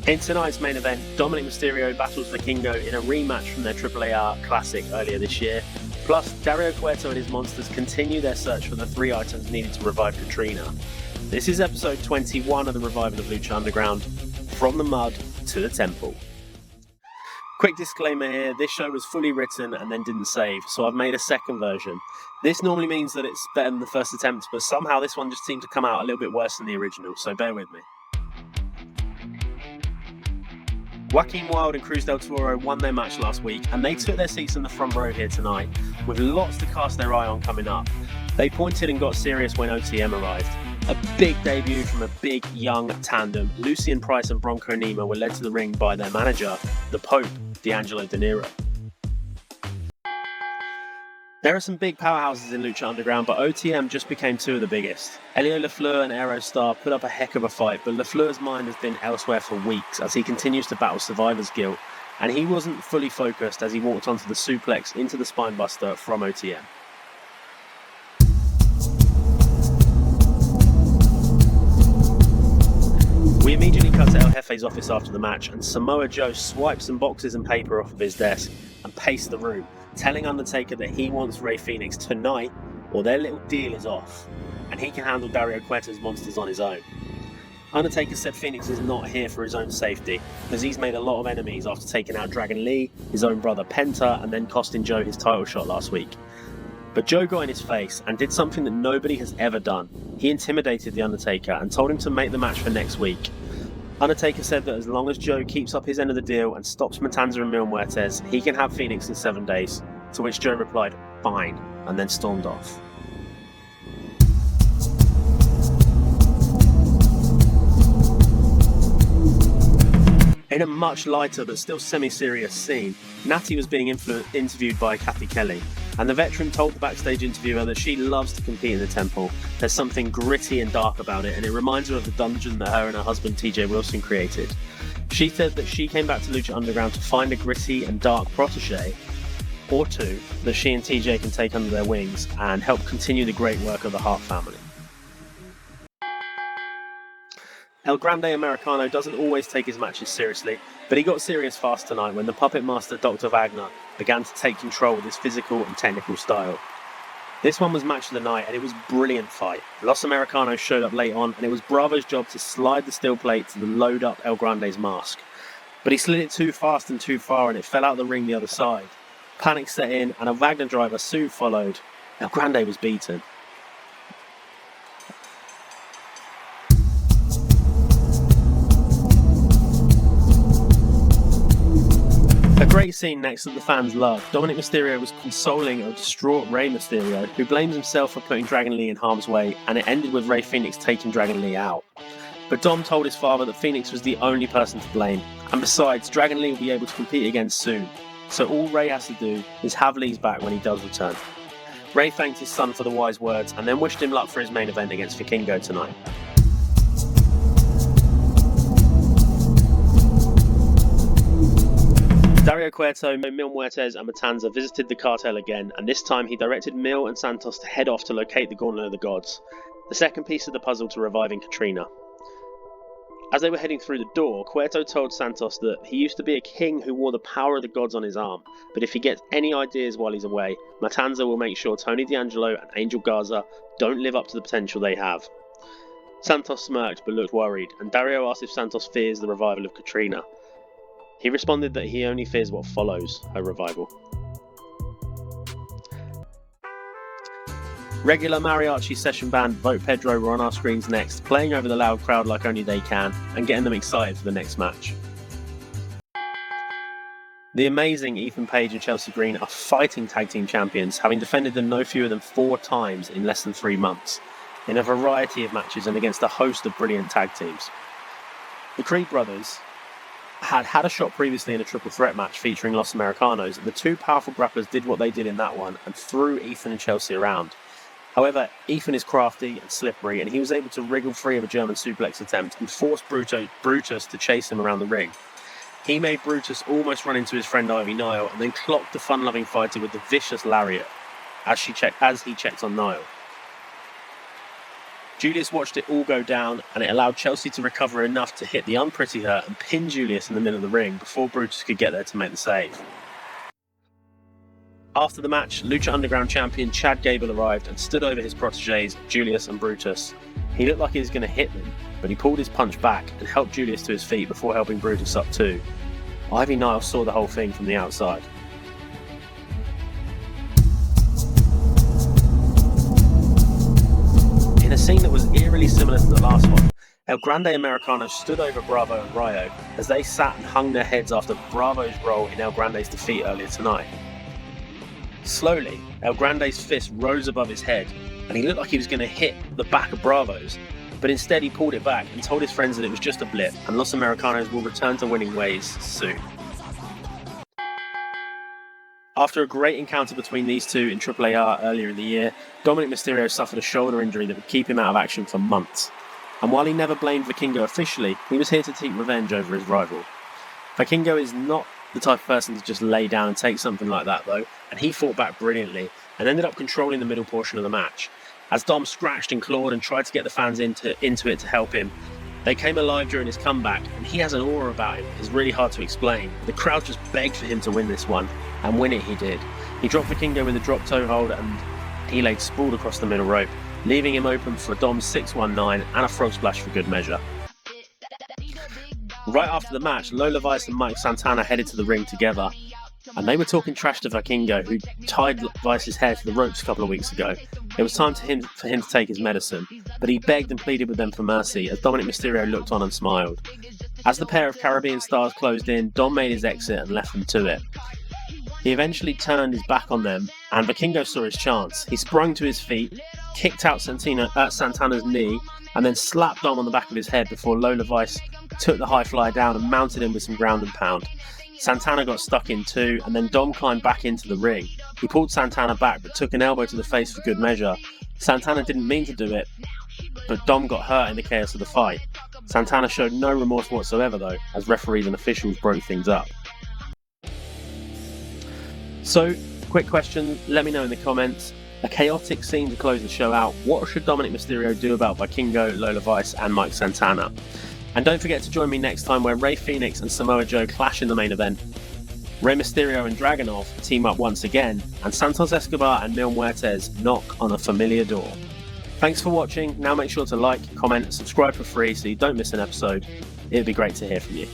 In tonight's main event, Dominik Mysterio battles Vikingo in a rematch from their AAA Classic earlier this year. Plus, Dario Cueto and his monsters continue their search for the 3 items needed to revive Catrina. This is episode 21 of the revival of Lucha Underground, From the Mud to the Temple. Quick disclaimer here, this show was fully written and then didn't save, so I've made a second version. This normally means that it's better than the first attempt, but somehow this one just seemed to come out a little bit worse than the original, so bear with me. Joaquin Wilde and Cruz del Toro won their match last week, and they took their seats in the front row here tonight, with lots to cast their eye on coming up. They pointed and got serious when OTM arrived. A big debut from a big, young tandem. Lucian Price and Bronco Nima were led to the ring by their manager, the Pope, D'Angelo De Niro. There are some big powerhouses in Lucha Underground, but OTM just became 2 of the biggest. Elio LaFleur and Aerostar put up a heck of a fight, but LaFleur's mind has been elsewhere for weeks as he continues to battle survivor's guilt, and he wasn't fully focused as he walked onto the suplex into the spinebuster from OTM. We immediately cut to El Jefe's office after the match, and Samoa Joe swiped some boxes and paper off of his desk and paced the room, telling Undertaker that he wants Rey Fénix tonight or their little deal is off, and he can handle Dario Cueto's monsters on his own. Undertaker said Fénix is not here for his own safety, as he's made a lot of enemies after taking out Dragon Lee, his own brother Penta, and then costing Joe his title shot last week. But Joe got in his face and did something that nobody has ever done. He intimidated The Undertaker and told him to make the match for next week. Undertaker said that as long as Joe keeps up his end of the deal and stops Matanza and Mil Muertes, he can have Fénix in 7 days, to which Joe replied, "Fine," and then stormed off. In a much lighter but still semi-serious scene, Natty was being interviewed by Kathy Kelly, and the veteran told the backstage interviewer that she loves to compete in the temple. There's something gritty and dark about it, and it reminds her of the dungeon that her and her husband TJ Wilson created. She said that she came back to Lucha Underground to find a gritty and dark protege, or 2, that she and TJ can take under their wings and help continue the great work of the Hart family. El Grande Americano doesn't always take his matches seriously, but he got serious fast tonight when the puppet master Dr. Wagner began to take control with his physical and technical style. This one was match of the night, and it was a brilliant fight. Los Americanos showed up late on, and it was Bravo's job to slide the steel plate to load up El Grande's mask. But he slid it too fast and too far, and it fell out of the ring the other side. Panic set in, and a Wagner driver soon followed. El Grande was beaten. A great scene next that the fans loved. Dominik Mysterio was consoling a distraught Rey Mysterio, who blames himself for putting Dragon Lee in harm's way, and it ended with Rey Fénix taking Dragon Lee out. But Dom told his father that Fénix was the only person to blame, and besides, Dragon Lee will be able to compete again soon, so all Rey has to do is have Lee's back when he does return. Rey thanked his son for the wise words, and then wished him luck for his main event against Vikingo tonight. Dario Cueto, Mil Muertes and Matanza visited the cartel again, and this time he directed Mil and Santos to head off to locate the Gauntlet of the Gods, the second piece of the puzzle to reviving Catrina. As they were heading through the door, Cueto told Santos that he used to be a king who wore the power of the gods on his arm, but if he gets any ideas while he's away, Matanza will make sure Tony D'Angelo and Angel Garza don't live up to the potential they have. Santos smirked but looked worried, and Dario asked if Santos fears the revival of Catrina. He responded that he only fears what follows a revival. Regular mariachi session band Vote Pedro were on our screens next, playing over the loud crowd like only they can, and getting them excited for the next match. The amazing Ethan Page and Chelsea Green are fighting tag team champions, having defended them no fewer than 4 times in less than 3 months, in a variety of matches and against a host of brilliant tag teams. The Creed brothers had a shot previously in a triple threat match featuring Los Americanos, and the 2 powerful grapplers did what they did in that one and threw Ethan and Chelsea around. However, Ethan is crafty and slippery, and he was able to wriggle free of a German suplex attempt and force Brutus to chase him around the ring. He made Brutus almost run into his friend Ivy Nile, and then clocked the fun-loving fighter with the vicious lariat as he checked on Nile. Julius watched it all go down, and it allowed Chelsea to recover enough to hit the Unpretty Hurt and pin Julius in the middle of the ring before Brutus could get there to make the save. After the match, Lucha Underground champion Chad Gable arrived and stood over his proteges, Julius and Brutus. He looked like he was going to hit them, but he pulled his punch back and helped Julius to his feet before helping Brutus up too. Ivy Niles saw the whole thing from the outside. In a scene that was eerily similar to the last one, El Grande Americano stood over Bravo and Rayo as they sat and hung their heads after Bravo's role in El Grande's defeat earlier tonight. Slowly, El Grande's fist rose above his head, and he looked like he was going to hit the back of Bravo's, but instead he pulled it back and told his friends that it was just a blip, and Los Americanos will return to winning ways soon. After a great encounter between these two in AAAR earlier in the year, Dominik Mysterio suffered a shoulder injury that would keep him out of action for months. And while he never blamed Vikingo officially, he was here to take revenge over his rival. Vikingo is not the type of person to just lay down and take something like that though, and he fought back brilliantly and ended up controlling the middle portion of the match. As Dom scratched and clawed and tried to get the fans into it to help him, they came alive during his comeback, and he has an aura about him. It's really hard to explain. The crowd just begged for him to win this one, and win it he did. He dropped Vikingo with a drop toe hold, and he laid sprawled across the middle rope, leaving him open for Dom's 619 and a frog splash for good measure. Right after the match, Lola Vice and Mike Santana headed to the ring together, and they were talking trash to Vikingo, who tied Vice's hair to the ropes a couple of weeks ago. It was time for him to take his medicine, but he begged and pleaded with them for mercy as Dominik Mysterio looked on and smiled. As the pair of Caribbean stars closed in, Dom made his exit and left them to it. He eventually turned his back on them, and Vikingo saw his chance. He sprung to his feet, kicked out Santana's knee, and then slapped Dom on the back of his head before Lola Vice took the high fly down and mounted him with some ground and pound. Santana got stuck in too, and then Dom climbed back into the ring. He pulled Santana back but took an elbow to the face for good measure. Santana didn't mean to do it, but Dom got hurt in the chaos of the fight. Santana showed no remorse whatsoever though, as referees and officials broke things up. So, quick question, let me know in the comments. A chaotic scene to close the show out. What should Dominik Mysterio do about Vikingo, Lola Vice and Mike Santana? And don't forget to join me next time where Rey Fenix and Samoa Joe clash in the main event. Rey Mysterio and Dragunov team up once again, and Santos Escobar and Mil Muertes knock on a familiar door. Thanks for watching. Now make sure to like, comment, and subscribe for free so you don't miss an episode. It'd be great to hear from you.